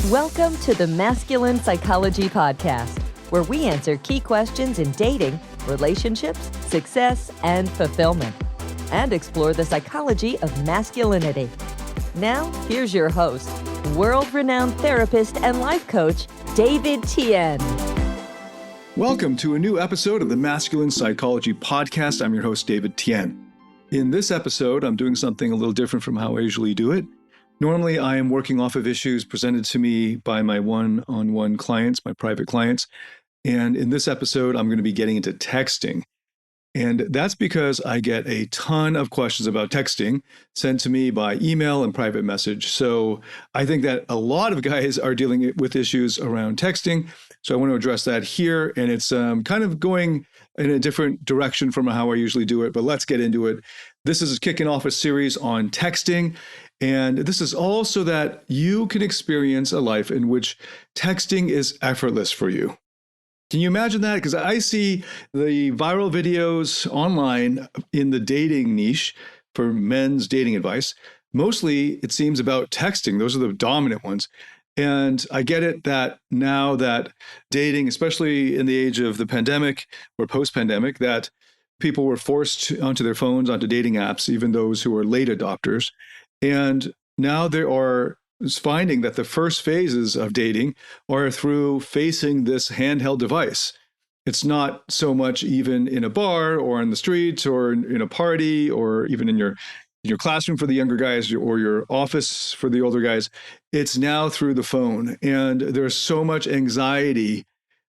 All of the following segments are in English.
Welcome to the Masculine Psychology Podcast, where we answer key questions in dating, relationships, success, and fulfillment, and explore the psychology of masculinity. Now, here's your host, world-renowned therapist and life coach, David Tian. Welcome to a new episode of the Masculine Psychology Podcast. I'm your host, David Tian. In this episode, I'm doing something a little different from how I usually do it. Normally, I am working off of issues presented to me by my one-on-one clients, my private clients. And in this episode, I'm going to be getting into texting. And that's because I get a ton of questions about texting sent to me by email and private message. So I think that a lot of guys are dealing with issues around texting. So I want to address that here. And it's kind of going in a different direction from how I usually do it, but let's get into it. This is kicking off a series on texting. And this is all so that you can experience a life in which texting is effortless for you. Can you imagine that? Because I see the viral videos online in the dating niche for men's dating advice. Mostly, it seems about texting. Those are the dominant ones. And I get it that now that dating, especially in the age of the pandemic or post-pandemic, that people were forced onto their phones, onto dating apps, even those who are late adopters. And now there are finding that the first phases of dating are through facing this handheld device. It's not so much even in a bar or on the streets or in a party or even in your classroom for the younger guys or your office for the older guys. It's now through the phone. And there's so much anxiety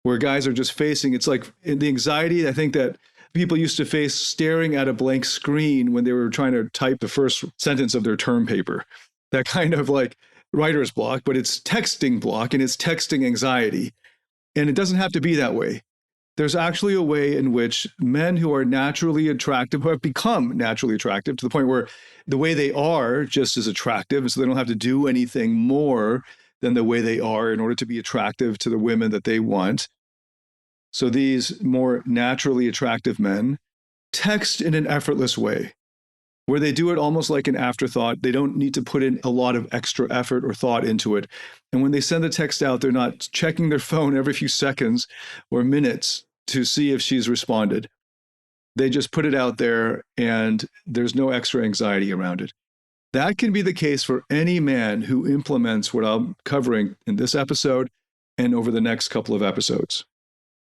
where guys are just facing. It's like the anxiety, I think, that people used to face staring at a blank screen when they were trying to type the first sentence of their term paper. That kind of like writer's block, but it's texting block and it's texting anxiety. And it doesn't have to be that way. There's actually a way in which men who are naturally attractive, who have become naturally attractive to the point where the way they are just is attractive, and so they don't have to do anything more than the way they are in order to be attractive to the women that they want. So these more naturally attractive men text in an effortless way, where they do it almost like an afterthought. They don't need to put in a lot of extra effort or thought into it. And when they send the text out, they're not checking their phone every few seconds or minutes to see if she's responded. They just put it out there and there's no extra anxiety around it. That can be the case for any man who implements what I'm covering in this episode and over the next couple of episodes.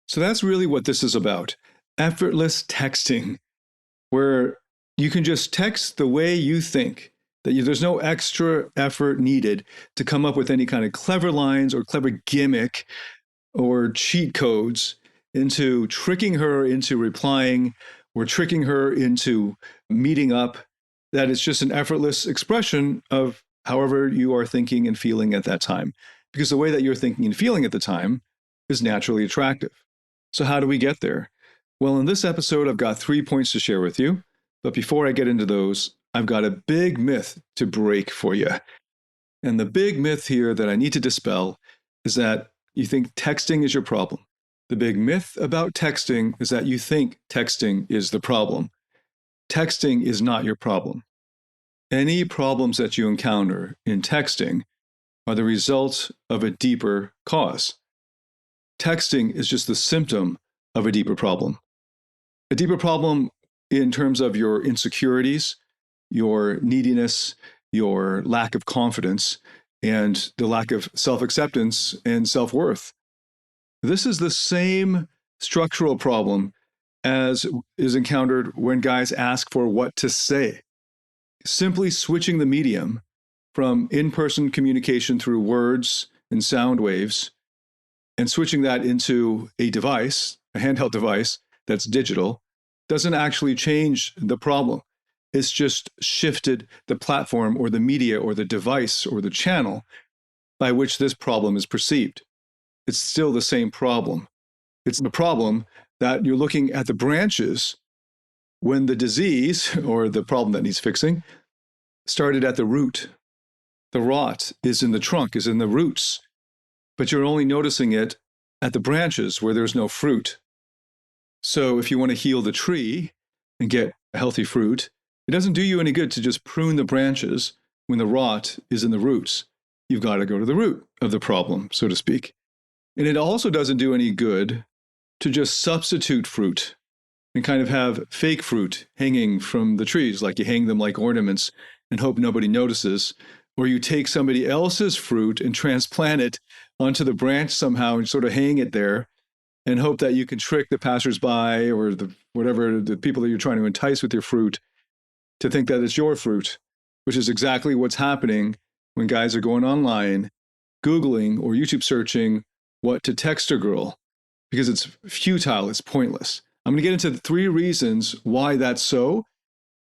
So that's really what this is about. Effortless texting, where you can just text the way you think, that there's no extra effort needed to come up with any kind of clever lines or clever gimmick or cheat codes into tricking her into replying or tricking her into meeting up. That it's just an effortless expression of however you are thinking and feeling at that time. Because the way that you're thinking and feeling at the time is naturally attractive. So how do we get there? Well, in this episode, I've got 3 points to share with you. But before I get into those, I've got a big myth to break for you. And the big myth here that I need to dispel is that you think texting is your problem. The big myth about texting is that you think texting is the problem. Texting is not your problem. Any problems that you encounter in texting are the result of a deeper cause. Texting is just the symptom of a deeper problem. A deeper problem in terms of your insecurities, your neediness, your lack of confidence, and the lack of self-acceptance and self-worth. This is the same structural problem as is encountered when guys ask for what to say. Simply switching the medium from in-person communication through words and sound waves and switching that into a device, a handheld device that's digital, doesn't actually change the problem. It's just shifted the platform or the media or the device or the channel by which this problem is perceived. It's still the same problem. It's the problem that you're looking at the branches when the disease or the problem that needs fixing started at the root. The rot is in the trunk, is in the roots, but you're only noticing it at the branches where there's no fruit. So if you want to heal the tree and get a healthy fruit, it doesn't do you any good to just prune the branches when the rot is in the roots. you've got to go to the root of the problem, so to speak. And it also doesn't do any good to just substitute fruit and kind of have fake fruit hanging from the trees, like you hang them like ornaments and hope nobody notices. Or you take somebody else's fruit and transplant it onto the branch somehow and sort of hang it there and hope that you can trick the passersby or the people that you're trying to entice with your fruit to think that it's your fruit, which is exactly what's happening when guys are going online, Googling or YouTube searching what to text a girl, because it's futile, it's pointless. I'm going to get into the 3 reasons why that's so,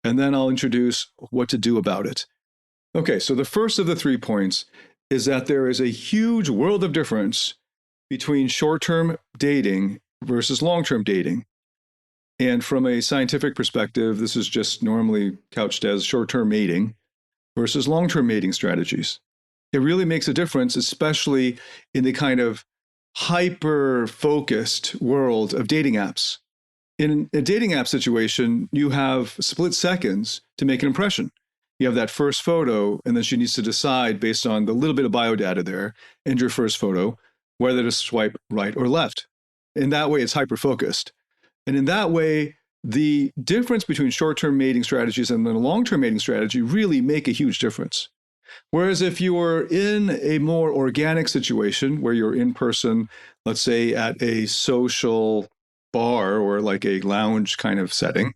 and then I'll introduce what to do about it. Okay, so the first of the 3 points is that there is a huge world of difference between short-term dating versus long-term dating. And from a scientific perspective, this is just normally couched as short-term mating versus long-term mating strategies. It really makes a difference, especially in the kind of hyper-focused world of dating apps. In a dating app situation, you have split seconds to make an impression. You have that first photo, and then she needs to decide based on the little bit of biodata there and your first photo, whether to swipe right or left. In that way, it's hyper-focused. And in that way, the difference between short-term mating strategies and the long-term mating strategy really make a huge difference. Whereas if you were in a more organic situation where you're in person, let's say at a social bar or like a lounge kind of setting,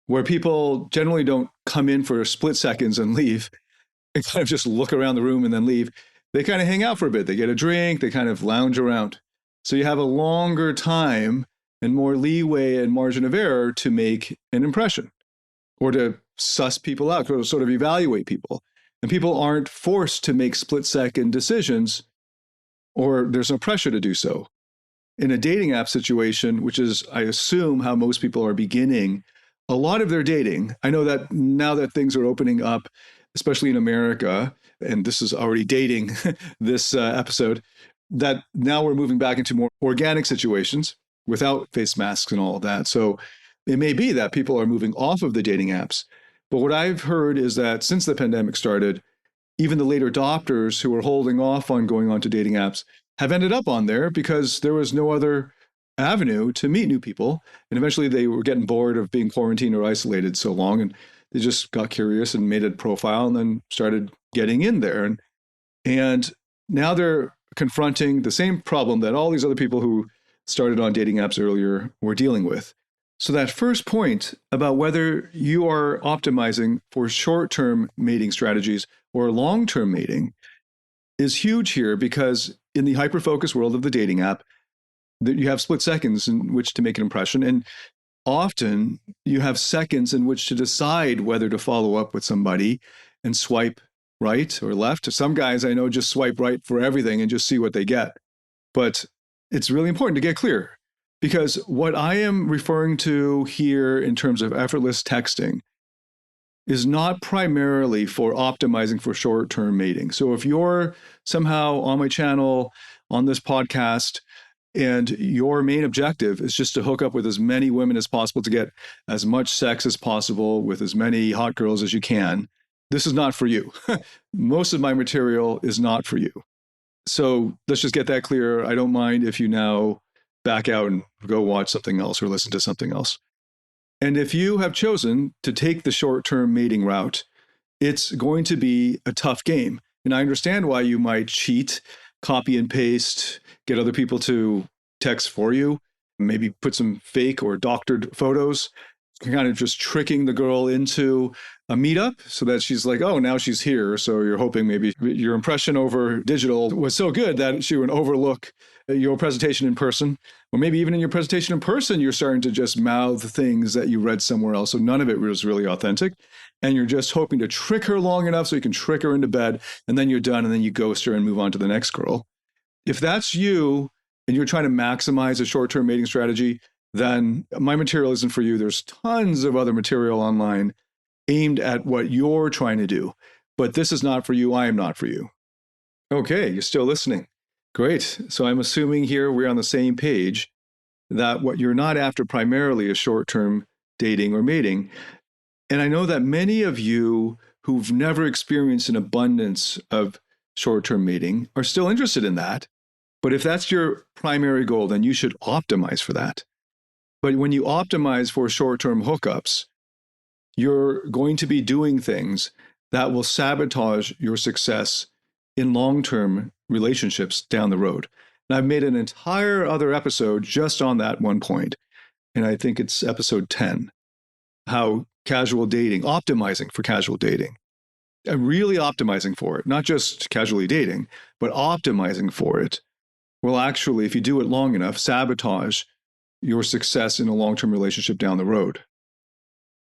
where people generally don't come in for split seconds and leave and kind of just look around the room and then leave, they kind of hang out for a bit. They get a drink, they kind of lounge around. So you have a longer time and more leeway and margin of error to make an impression or to suss people out, or sort of evaluate people. And people aren't forced to make split-second decisions, or there's no pressure to do so. In a dating app situation, which is, I assume, how most people are beginning a lot of their dating, I know that now that things are opening up, especially in America, and this is already dating this episode, that now we're moving back into more organic situations without face masks and all of that. So it may be that people are moving off of the dating apps. But what I've heard is that since the pandemic started, even the later adopters who were holding off on going on to dating apps have ended up on there because there was no other avenue to meet new people. And eventually they were getting bored of being quarantined or isolated so long. And they just got curious and made a profile and then started getting in there. And now they're confronting the same problem that all these other people who started on dating apps earlier were dealing with. So that first point about whether you are optimizing for short-term mating strategies or long-term mating is huge here, because in the hyper-focused world of the dating app, you have split seconds in which to make an impression. And often you have seconds in which to decide whether to follow up with somebody and swipe right or left. Some guys I know just swipe right for everything and just see what they get. But it's really important to get clear, because what I am referring to here in terms of effortless texting is not primarily for optimizing for short-term mating. So if you're somehow on my channel, on this podcast, and your main objective is just to hook up with as many women as possible to get as much sex as possible with as many hot girls as you can, this is not for you. Most of my material is not for you. So let's just get that clear. I don't mind if you now back out and go watch something else or listen to something else. And if you have chosen to take the short-term mating route, it's going to be a tough game. And I understand why you might cheat, copy and paste, get other people to text for you, maybe put some fake or doctored photos, kind of just tricking the girl into a meetup so that she's like, oh, now she's here. So you're hoping maybe your impression over digital was so good that she would overlook your presentation in person. Or maybe even in your presentation in person, you're starting to just mouth things that you read somewhere else. So none of it was really authentic. And you're just hoping to trick her long enough so you can trick her into bed. And then you're done. And then you ghost her and move on to the next girl. If that's you and you're trying to maximize a short-term mating strategy, then my material isn't for you. There's tons of other material online aimed at what you're trying to do. But this is not for you. I am not for you. Okay, you're still listening. Great. So I'm assuming here we're on the same page that what you're not after primarily is short-term dating or mating. And I know that many of you who've never experienced an abundance of short-term mating are still interested in that. But if that's your primary goal, then you should optimize for that. But when you optimize for short-term hookups, you're going to be doing things that will sabotage your success in long-term relationships down the road. And I've made an entire other episode just on that one point. And I think it's episode 10, how casual dating, optimizing for casual dating, and really optimizing for it, not just casually dating, but optimizing for it will actually, if you do it long enough, sabotage your success in a long-term relationship down the road.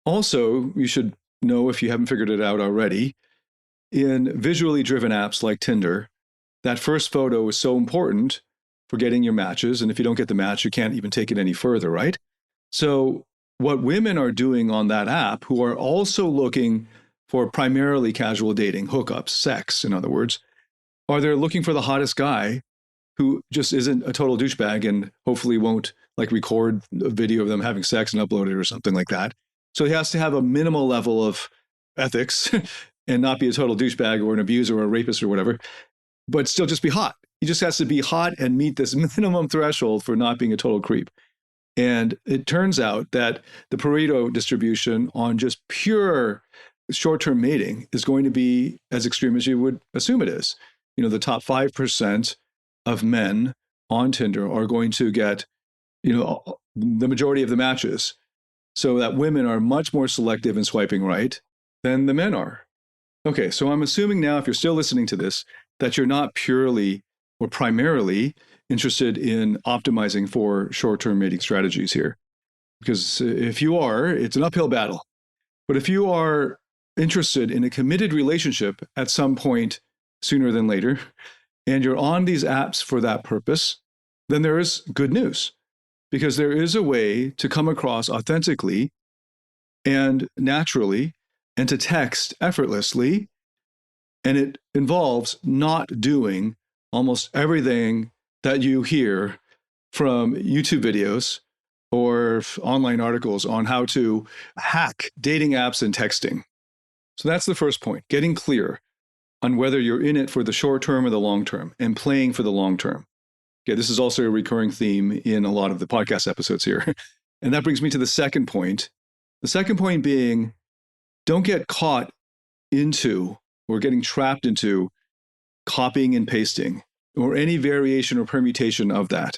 Also, you should know, if you haven't figured it out already, in visually driven apps like Tinder, that first photo is so important for getting your matches. And if you don't get the match, you can't even take it any further, right? So what women are doing on that app, who are also looking for primarily casual dating, hookups, sex, in other words, are they're looking for the hottest guy who just isn't a total douchebag and hopefully won't like record a video of them having sex and upload it or something like that. So he has to have a minimal level of ethics and not be a total douchebag or an abuser or a rapist or whatever, but still just be hot. He just has to be hot and meet this minimum threshold for not being a total creep. And it turns out that the Pareto distribution on just pure short-term mating is going to be as extreme as you would assume it is. You know, the top 5% of men on Tinder are going to get, you know, the majority of the matches. So that women are much more selective in swiping right than the men are. Okay, so I'm assuming now, if you're still listening to this, that you're not purely or primarily interested in optimizing for short-term mating strategies here. Because if you are, it's an uphill battle. But if you are interested in a committed relationship at some point sooner than later, and you're on these apps for that purpose, then there is good news. Because there is a way to come across authentically and naturally and to text effortlessly. And it involves not doing almost everything that you hear from YouTube videos or online articles on how to hack dating apps and texting. So that's the first point, getting clear on whether you're in it for the short term or the long term and playing for the long term. Okay, this is also a recurring theme in a lot of the podcast episodes here. And that brings me to the second point. The second point being, don't get caught into or getting trapped into copying and pasting or any variation or permutation of that.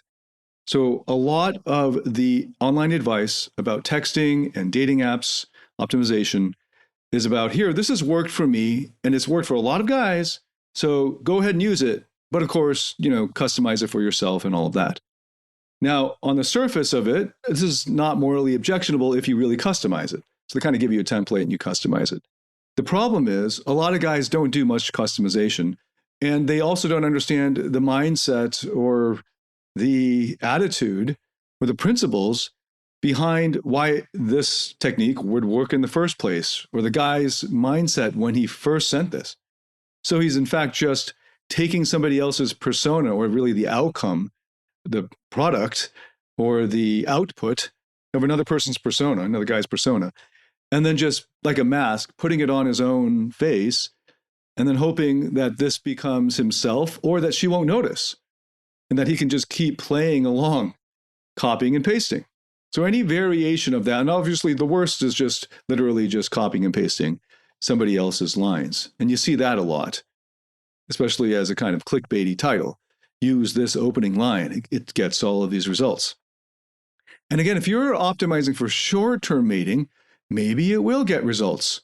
So a lot of the online advice about texting and dating apps optimization is about, here, this has worked for me and it's worked for a lot of guys. So go ahead and use it. But of course, you know, customize it for yourself and all of that. Now, on the surface of it, this is not morally objectionable if you really customize it. So they kind of give you a template and you customize it. The problem is a lot of guys don't do much customization, and they also don't understand the mindset or the attitude or the principles behind why this technique would work in the first place, or the guy's mindset when he first sent this. So he's in fact just taking somebody else's persona, or really the outcome, the product or the output of another person's persona, another guy's persona, and then just like a mask, putting it on his own face, and then hoping that this becomes himself, or that she won't notice, and that he can just keep playing along, copying and pasting. So any variation of that, and obviously the worst is just literally just copying and pasting somebody else's lines. And you see that a lot, especially as a kind of clickbaity title. Use this opening line, it gets all of these results. And again, if you're optimizing for short-term mating, maybe it will get results,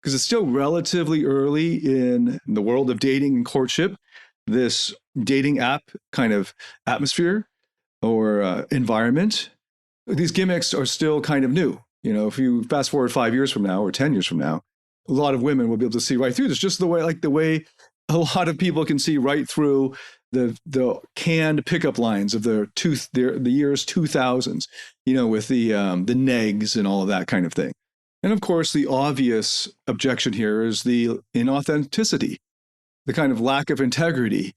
because it's still relatively early in the world of dating and courtship, this dating app kind of atmosphere or environment. These gimmicks are still kind of new. You know, if you fast forward 5 years from now or 10 years from now, a lot of women will be able to see right through this, just the way a lot of people can see right through the canned pickup lines of the years 2000s, you know, with the negs and all of that kind of thing. And of course, the obvious objection here is the inauthenticity, the kind of lack of integrity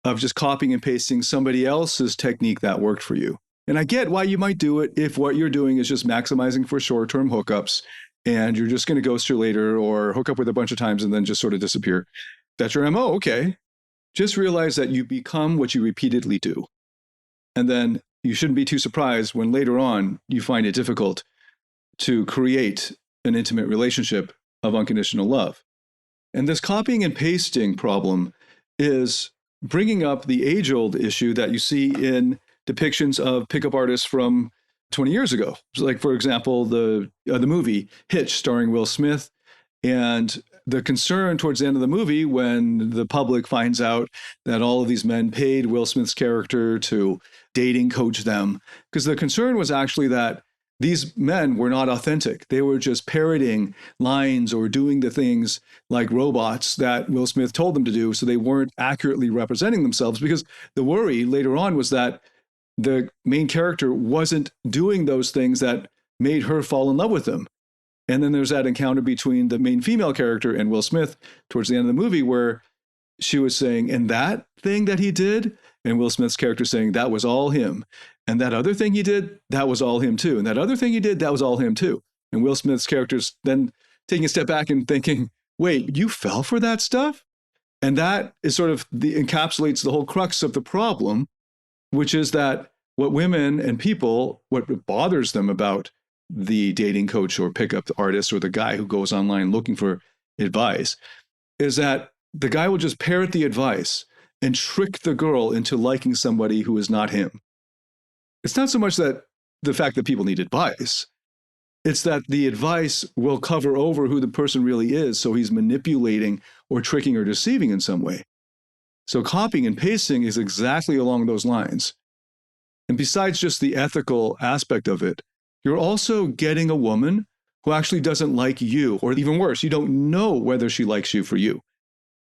of just copying and pasting somebody else's technique that worked for you. And I get why you might do it if what you're doing is just maximizing for short-term hookups and you're just going to ghost her later or hook up with a bunch of times and then just sort of disappear. That's your MO, okay. just realize that you become what you repeatedly do. And then you shouldn't be too surprised when later on you find it difficult to create an intimate relationship of unconditional love. And this copying and pasting problem is bringing up the age-old issue that you see in depictions of pickup artists from 20 years ago. Like, for example, the movie Hitch starring Will Smith. And the concern towards the end of the movie when the public finds out that all of these men paid Will Smith's character to dating coach them, because the concern was actually that these men were not authentic. They were just parroting lines or doing the things like robots that Will Smith told them to do, so they weren't accurately representing themselves, because the worry later on was that the main character wasn't doing those things that made her fall in love with him. And then there's that encounter between the main female character and Will Smith towards the end of the movie where she was saying, and that thing that he did, and Will Smith's character saying, that was all him. And that other thing he did, that was all him too. And that other thing he did, that was all him too. And Will Smith's character's then taking a step back and thinking, wait, you fell for that stuff? And that is sort of encapsulates the whole crux of the problem, which is that what women and people, what bothers them about the dating coach or pickup artist or the guy who goes online looking for advice is that the guy will just parrot the advice and trick the girl into liking somebody who is not him. It's not so much that the fact that people need advice. It's that the advice will cover over who the person really is, so he's manipulating or tricking or deceiving in some way. So copying and pasting is exactly along those lines. And besides just the ethical aspect of it, you're also getting a woman who actually doesn't like you, or even worse, you don't know whether she likes you for you,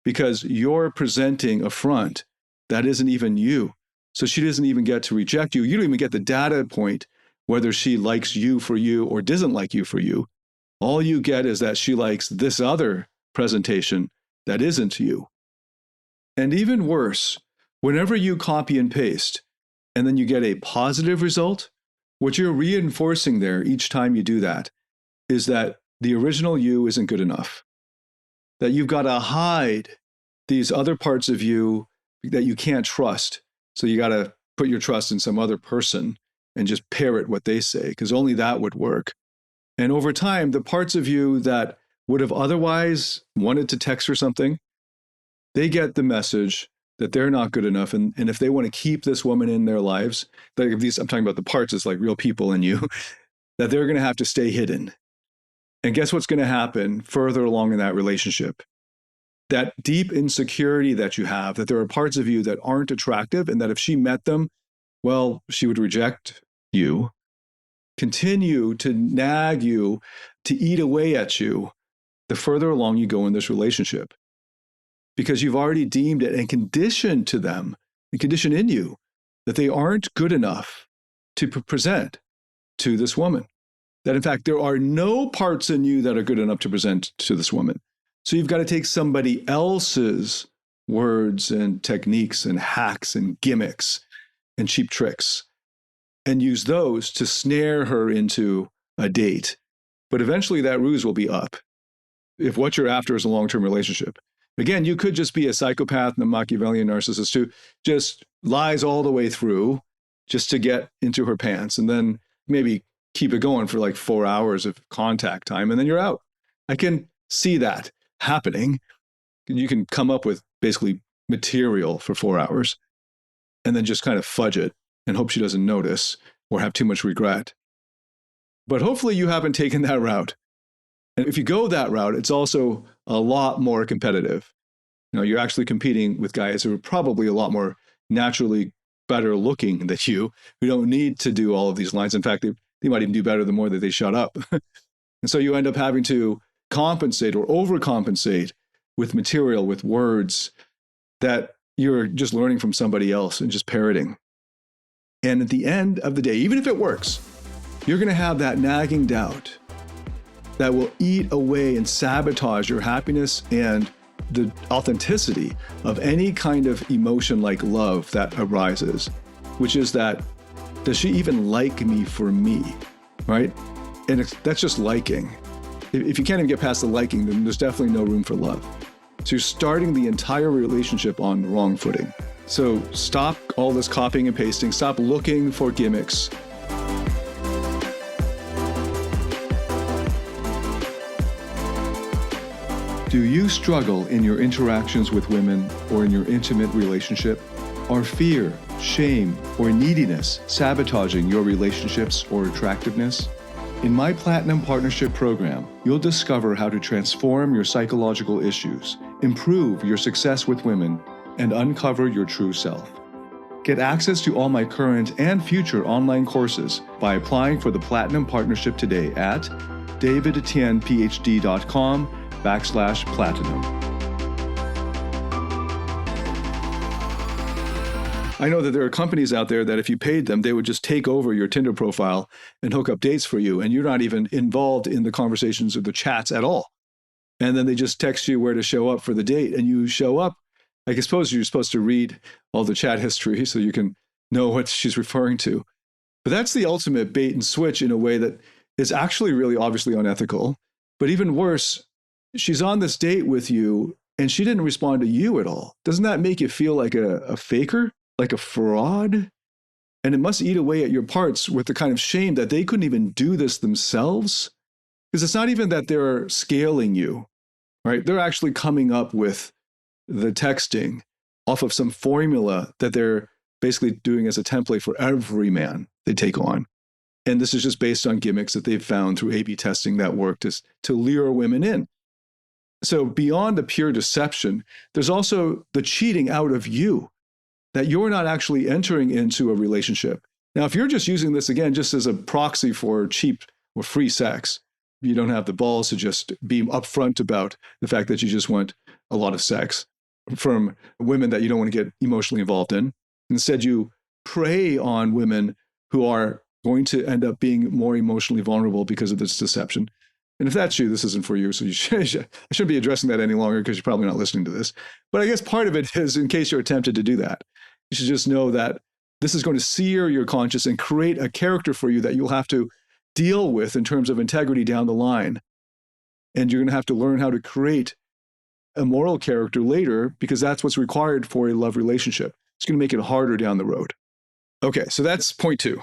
because you're presenting a front that isn't even you. So she doesn't even get to reject you. You don't even get the data point whether she likes you for you or doesn't like you for you. All you get is that she likes this other presentation that isn't you. And even worse, whenever you copy and paste, and then you get a positive result, what you're reinforcing there each time you do that is that the original you isn't good enough, that you've got to hide these other parts of you that you can't trust. So you got to put your trust in some other person and just parrot what they say, because only that would work. And over time, the parts of you that would have otherwise wanted to text her something, they get the message that they're not good enough. And if they want to keep this woman in their lives, like these, I'm talking about the parts as like real people in you, that they're going to have to stay hidden. And guess what's going to happen further along in that relationship? That deep insecurity that you have, that there are parts of you that aren't attractive, and that if she met them, well, she would reject you, continue to nag you, to eat away at you, the further along you go in this relationship. Because you've already deemed it and conditioned to them, and conditioned in you, that they aren't good enough to present to this woman. That in fact, there are no parts in you that are good enough to present to this woman. So you've got to take somebody else's words and techniques and hacks and gimmicks and cheap tricks and use those to snare her into a date. But eventually that ruse will be up if what you're after is a long-term relationship. Again, you could just be a psychopath and a Machiavellian narcissist who just lies all the way through just to get into her pants, and then maybe keep it going for like 4 hours of contact time, and then you're out. I can see that happening. You can come up with basically material for 4 hours and then just kind of fudge it and hope she doesn't notice or have too much regret. But hopefully you haven't taken that route. And if you go that route, it's also a lot more competitive. You know, you're actually competing with guys who are probably a lot more naturally better looking than you, who don't need to do all of these lines. In fact, they might even do better the more that they shut up. And so you end up having to compensate or overcompensate with material, with words that you're just learning from somebody else and just parroting. And at the end of the day, even if it works, you're going to have that nagging doubt that will eat away and sabotage your happiness and the authenticity of any kind of emotion like love that arises, which is that, does she even like me for me, right? And that's just liking. If you can't even get past the liking, then there's definitely no room for love. So you're starting the entire relationship on the wrong footing. So stop all this copying and pasting. Stop looking for gimmicks. Do you struggle in your interactions with women or in your intimate relationship? Are fear, shame, or neediness sabotaging your relationships or attractiveness? In my Platinum Partnership Program, you'll discover how to transform your psychological issues, improve your success with women, and uncover your true self. Get access to all my current and future online courses by applying for the Platinum Partnership today at davidtianphd.com/platinum. I know that there are companies out there that if you paid them, they would just take over your Tinder profile and hook up dates for you, and you're not even involved in the conversations or the chats at all. And then they just text you where to show up for the date, and you show up. I suppose you're supposed to read all the chat history so you can know what she's referring to. But that's the ultimate bait and switch in a way that is actually really obviously unethical. But even worse, she's on this date with you, and she didn't respond to you at all. Doesn't that make you feel like a faker? Like a fraud? And it must eat away at your parts with the kind of shame that they couldn't even do this themselves. Because it's not even that they're scaling you, right? They're actually coming up with the texting off of some formula that they're basically doing as a template for every man they take on. And this is just based on gimmicks that they've found through A/B testing that work to lure women in. So beyond the pure deception, there's also the cheating out of you, that you're not actually entering into a relationship. Now, if you're just using this, again, just as a proxy for cheap or free sex, you don't have the balls to just be upfront about the fact that you just want a lot of sex from women that you don't want to get emotionally involved in. Instead, you prey on women who are going to end up being more emotionally vulnerable because of this deception. And if that's you, this isn't for you. So I shouldn't be addressing that any longer because you're probably not listening to this. But I guess part of it is in case you're tempted to do that. You should just know that this is going to sear your conscience and create a character for you that you'll have to deal with in terms of integrity down the line. And you're going to have to learn how to create a moral character later because that's what's required for a love relationship. It's going to make it harder down the road. Okay, so that's point 2.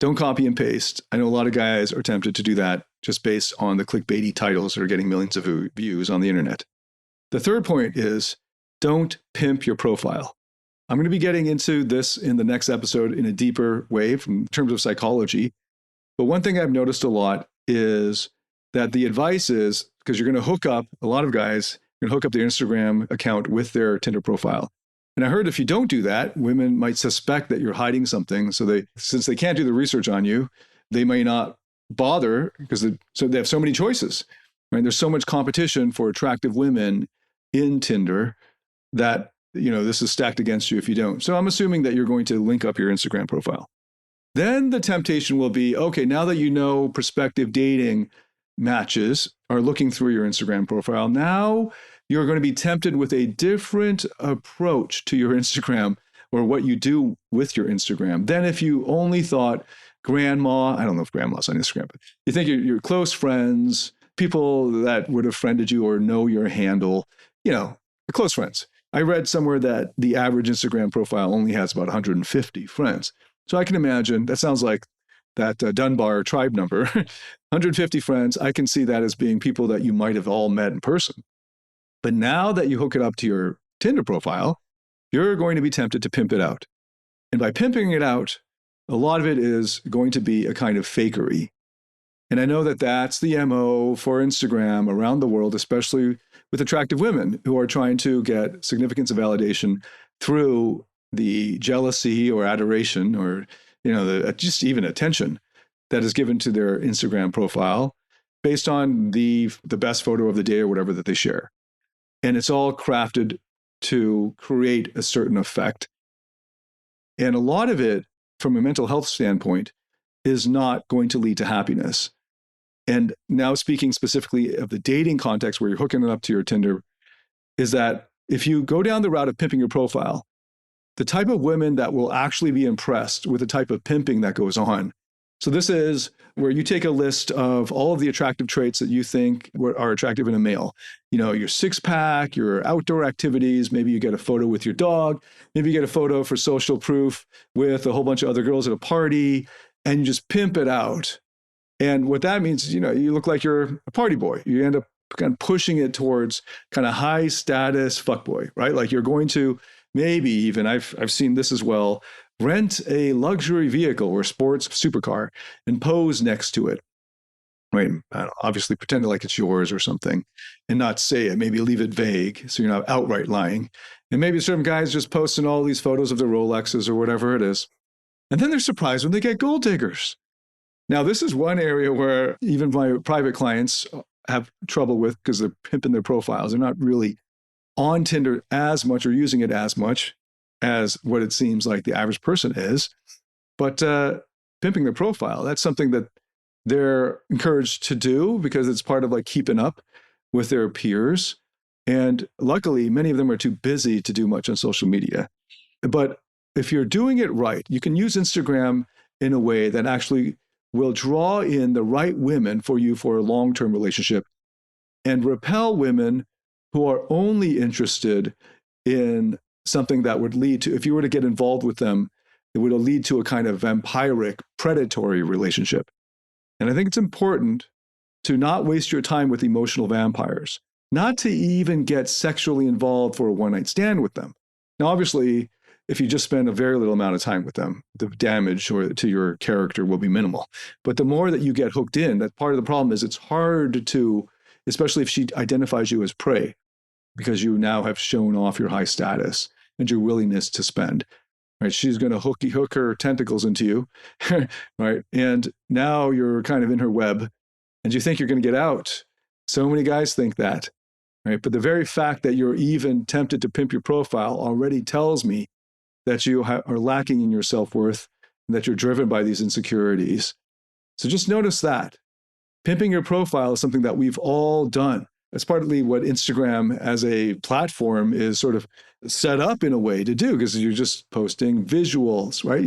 Don't copy and paste. I know a lot of guys are tempted to do that just based on the clickbaity titles that are getting millions of views on the internet. The third point is don't pimp your profile. I'm going to be getting into this in the next episode in a deeper way in terms of psychology. But one thing I've noticed a lot is that the advice is, because you're going to hook up, a lot of guys are going to hook up their Instagram account with their Tinder profile. And I heard if you don't do that, women might suspect that you're hiding something. So since they can't do the research on you, they may not bother because they have so many choices, right? There's so much competition for attractive women in Tinder that this is stacked against you if you don't. So I'm assuming that you're going to link up your Instagram profile. Then the temptation will be, okay, now that you know prospective dating matches are looking through your Instagram profile, now you're going to be tempted with a different approach to your Instagram or what you do with your Instagram than if you only thought grandma, I don't know if grandma's on Instagram, but you think your close friends, people that would have friended you or know your handle, close friends. I read somewhere that the average Instagram profile only has about 150 friends. So I can imagine, that sounds like that Dunbar tribe number, 150 friends. I can see that as being people that you might have all met in person. But now that you hook it up to your Tinder profile, you're going to be tempted to pimp it out. And by pimping it out, a lot of it is going to be a kind of fakery. And I know that that's the MO for Instagram around the world, especially with attractive women who are trying to get significance of validation through the jealousy or adoration or, just even attention that is given to their Instagram profile based on the best photo of the day or whatever that they share. And it's all crafted to create a certain effect. And a lot of it, from a mental health standpoint, is not going to lead to happiness. And now speaking specifically of the dating context where you're hooking it up to your Tinder, is that if you go down the route of pimping your profile, the type of women that will actually be impressed with the type of pimping that goes on So this is where you take a list of all of the attractive traits that you think are attractive in a male. Your six pack, your outdoor activities, maybe you get a photo with your dog, maybe you get a photo for social proof with a whole bunch of other girls at a party, and you just pimp it out. And what that means is, you look like you're a party boy. You end up kind of pushing it towards kind of high status fuckboy, right? Like you're going to maybe even, I've seen this as well, rent a luxury vehicle or sports supercar and pose next to it, right? Obviously pretend like it's yours or something and not say it, maybe leave it vague so you're not outright lying. And maybe certain guys just posting all these photos of their Rolexes or whatever it is. And then they're surprised when they get gold diggers. Now, this is one area where even my private clients have trouble with because they're pimping their profiles. They're not really on Tinder as much or using it as much as what it seems like the average person is. But pimping their profile, that's something that they're encouraged to do because it's part of like keeping up with their peers. And luckily, many of them are too busy to do much on social media. But if you're doing it right, you can use Instagram in a way that actually will draw in the right women for you for a long-term relationship and repel women who are only interested in something that would lead to, if you were to get involved with them, it would lead to a kind of vampiric, predatory relationship. And I think it's important to not waste your time with emotional vampires, not to even get sexually involved for a one-night stand with them. Now, obviously, if you just spend a very little amount of time with them, the damage to your character will be minimal. But the more that you get hooked in, that part of the problem is it's hard to, especially if she identifies you as prey, because you now have shown off your high status and your willingness to spend. Right? She's going to hook her tentacles into you, right? And now you're kind of in her web, and you think you're going to get out. So many guys think that, right? But the very fact that you're even tempted to pimp your profile already tells me that you are lacking in your self-worth and that you're driven by these insecurities. So just notice that. Pimping your profile is something that we've all done. That's partly what Instagram as a platform is sort of set up in a way to do, because you're just posting visuals, right?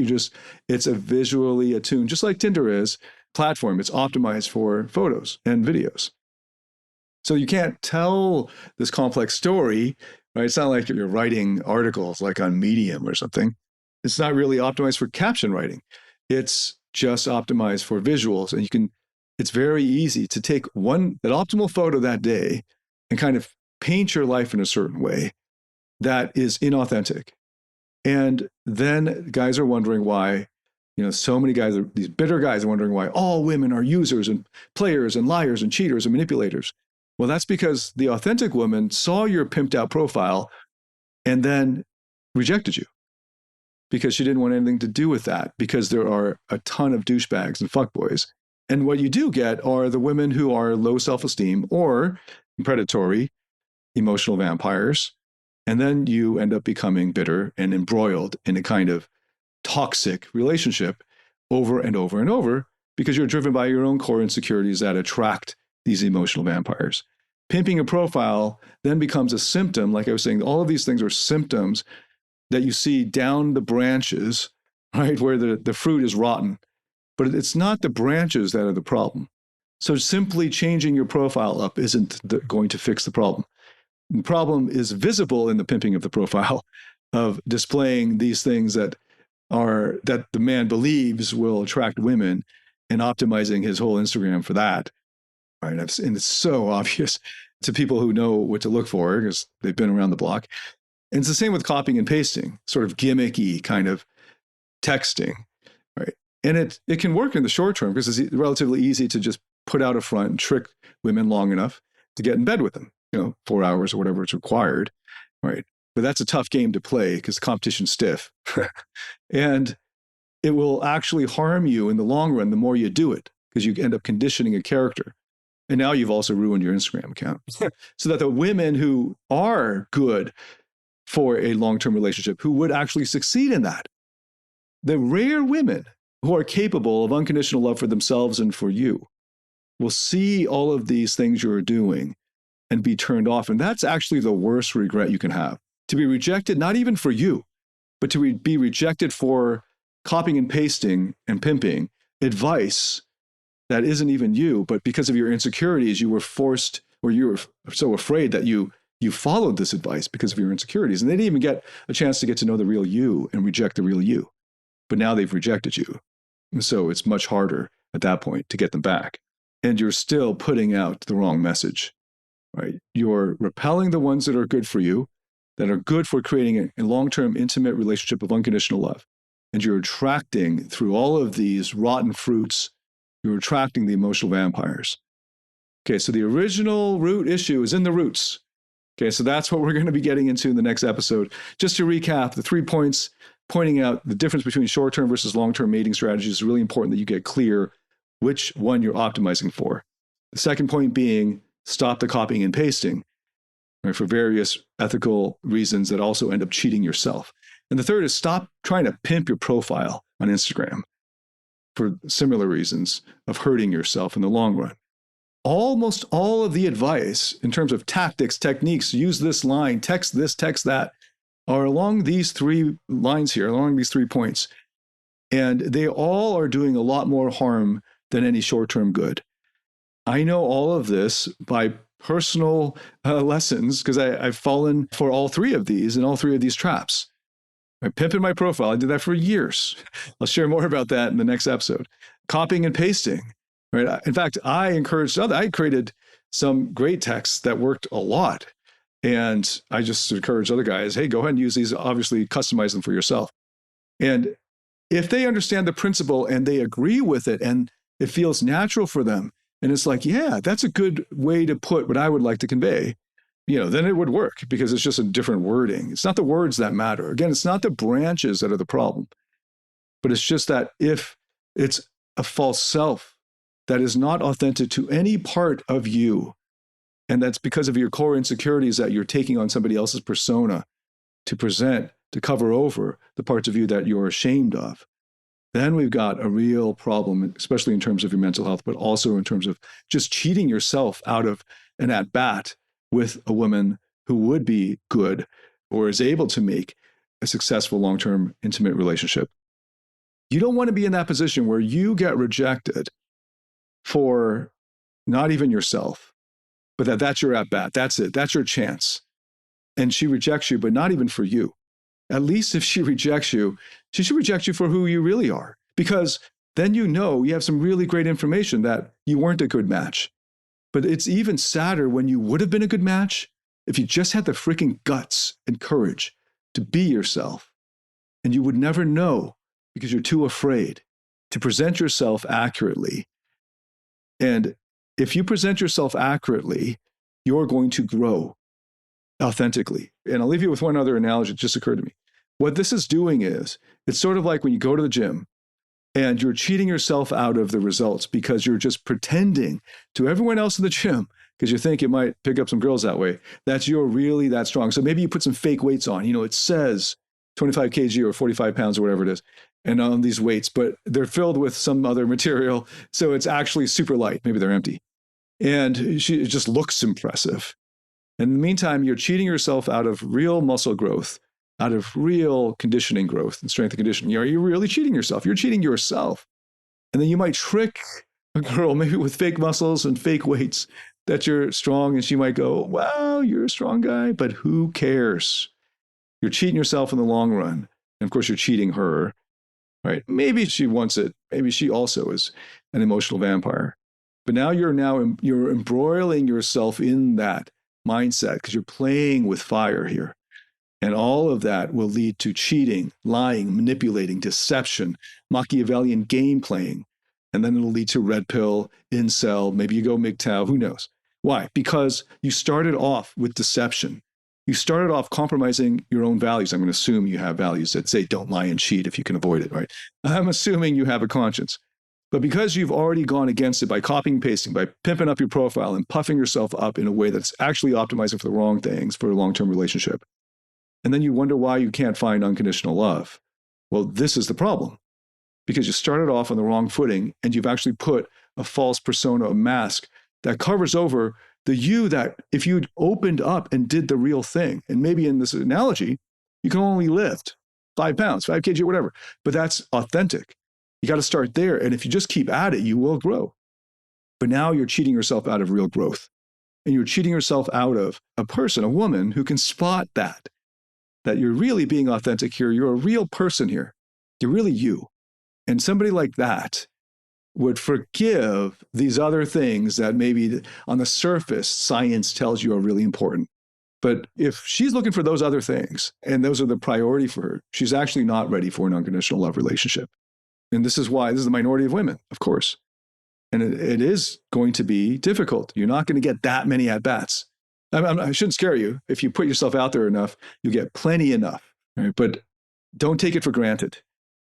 It's a visually attuned, just like Tinder is, platform. It's optimized for photos and videos. So you can't tell this complex story, right? It's not like you're writing articles like on Medium or something. It's not really optimized for caption writing. It's just optimized for visuals. And it's very easy to take that optimal photo that day and kind of paint your life in a certain way that is inauthentic. And then guys are wondering why, so many guys, these bitter guys are wondering why all women are users and players and liars and cheaters and manipulators. Well, that's because the authentic woman saw your pimped out profile and then rejected you because she didn't want anything to do with that, because there are a ton of douchebags and fuckboys. And what you do get are the women who are low self-esteem or predatory, emotional vampires. And then you end up becoming bitter and embroiled in a kind of toxic relationship over and over and over, because you're driven by your own core insecurities that attract these emotional vampires. Pimping a profile then becomes a symptom. Like I was saying, all of these things are symptoms that you see down the branches, right, where the fruit is rotten. But it's not the branches that are the problem. So simply changing your profile up isn't going to fix the problem. The problem is visible in the pimping of the profile, of displaying these things that the man believes will attract women, and optimizing his whole Instagram for that. Right? And it's so obvious to people who know what to look for because they've been around the block. And it's the same with copying and pasting, sort of gimmicky kind of texting, right? And it can work in the short term because it's relatively easy to just put out a front and trick women long enough to get in bed with them, 4 hours or whatever it's required, right? But that's a tough game to play because the competition's stiff. And it will actually harm you in the long run the more you do it, because you end up conditioning a character. And now you've also ruined your Instagram account. So that the women who are good for a long-term relationship, who would actually succeed in that, the rare women who are capable of unconditional love for themselves and for you, will see all of these things you're doing and be turned off. And that's actually the worst regret you can have. To be rejected, not even for you, but to be rejected for copying and pasting and pimping advice that isn't even you, but because of your insecurities, you were forced, or you were so afraid that you followed this advice because of your insecurities. And they didn't even get a chance to get to know the real you and reject the real you. But now they've rejected you. And so it's much harder at that point to get them back. And you're still putting out the wrong message, right? You're repelling the ones that are good for you, that are good for creating a long-term intimate relationship of unconditional love. And you're attracting, through all of these rotten fruits, you're attracting the emotional vampires. Okay, so the original root issue is in the roots. Okay, so that's what we're going to be getting into in the next episode. Just to recap, the 3 points pointing out the difference between short-term versus long-term mating strategies is really important that you get clear which one you're optimizing for. The second point being stop the copying and pasting, right, for various ethical reasons that also end up cheating yourself. And the third is stop trying to pimp your profile on Instagram for similar reasons of hurting yourself in the long run. Almost all of the advice in terms of tactics, techniques, use this line, text this, text that, are along these 3 lines here, along these 3 points. And they all are doing a lot more harm than any short-term good. I know all of this by personal lessons because I've fallen for all 3 of these and all 3 of these traps. I pimped my profile. I did that for years. I'll share more about that in the next episode. Copying and pasting. Right? In fact, I created some great texts that worked a lot. And I just encourage other guys, hey, go ahead and use these, obviously customize them for yourself. And if they understand the principle and they agree with it and it feels natural for them, and it's like, yeah, that's a good way to put what I would like to convey, then it would work because it's just a different wording. It's not the words that matter. Again, it's not the branches that are the problem, but it's just that if it's a false self that is not authentic to any part of you, and that's because of your core insecurities that you're taking on somebody else's persona to present, to cover over the parts of you that you're ashamed of, then we've got a real problem, especially in terms of your mental health, but also in terms of just cheating yourself out of an at-bat with a woman who would be good or is able to make a successful long-term intimate relationship. You don't want to be in that position where you get rejected for not even yourself, but that's your at-bat. That's it. That's your chance. And she rejects you, but not even for you. At least if she rejects you, she should reject you for who you really are, because then you have some really great information that you weren't a good match. But it's even sadder when you would have been a good match if you just had the freaking guts and courage to be yourself. And you would never know because you're too afraid to present yourself accurately. And if you present yourself accurately, you're going to grow authentically. And I'll leave you with one other analogy that just occurred to me. What this is doing is, it's sort of like when you go to the gym and you're cheating yourself out of the results because you're just pretending to everyone else in the gym, because you think you might pick up some girls that way, that you're really that strong. So maybe you put some fake weights on. It says 25 kg or 45 pounds or whatever it is, and on these weights, but they're filled with some other material. So it's actually super light. Maybe they're empty. And it just looks impressive. In the meantime, you're cheating yourself out of real muscle growth, out of real conditioning growth and strength and conditioning. You're really cheating yourself. You're cheating yourself. And then you might trick a girl, maybe with fake muscles and fake weights, that you're strong. And she might go, wow, you're a strong guy, but who cares? You're cheating yourself in the long run. And of course, you're cheating her, right? Maybe she wants it. Maybe she also is an emotional vampire. But now you're embroiling yourself in that mindset because you're playing with fire here. And all of that will lead to cheating, lying, manipulating, deception, Machiavellian game playing. And then it'll lead to red pill, incel, maybe you go MGTOW, who knows? Why? Because you started off with deception. You started off compromising your own values. I'm going to assume you have values that say don't lie and cheat if you can avoid it, right? I'm assuming you have a conscience. But because you've already gone against it by copying and pasting, by pimping up your profile and puffing yourself up in a way that's actually optimizing for the wrong things for a long-term relationship, and then you wonder why you can't find unconditional love. Well, this is the problem. Because you started off on the wrong footing and you've actually put a false persona, a mask that covers over the you that if you'd opened up and did the real thing, and maybe in this analogy, you can only lift 5 pounds, 5 kg, whatever, but that's authentic. You got to start there. And if you just keep at it, you will grow. But now you're cheating yourself out of real growth. And you're cheating yourself out of a person, a woman who can spot that you're really being authentic here. You're a real person here. You're really you. And somebody like that would forgive these other things that maybe on the surface science tells you are really important. But if she's looking for those other things and those are the priority for her, she's actually not ready for an unconditional love relationship. And this is the minority of women, of course. And it is going to be difficult. You're not going to get that many at-bats. I shouldn't scare you. If you put yourself out there enough, you'll get plenty enough. Right? But don't take it for granted.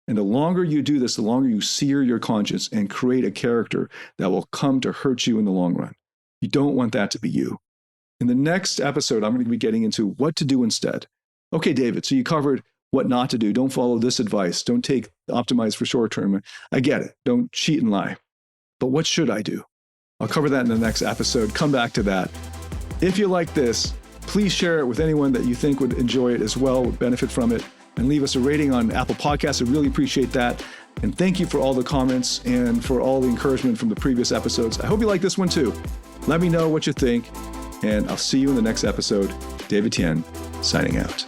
And the longer you do this, the longer you sear your conscience and create a character that will come to hurt you in the long run. You don't want that to be you. In the next episode, I'm going to be getting into what to do instead. Okay, David, so you covered what not to do. Don't follow this advice. Don't optimize for short term. I get it. Don't cheat and lie. But what should I do? I'll cover that in the next episode. Come back to that. If you like this, please share it with anyone that you think would enjoy it as well, would benefit from it, and leave us a rating on Apple Podcasts. I really appreciate that. And thank you for all the comments and for all the encouragement from the previous episodes. I hope you like this one too. Let me know what you think, and I'll see you in the next episode. David Tian, signing out.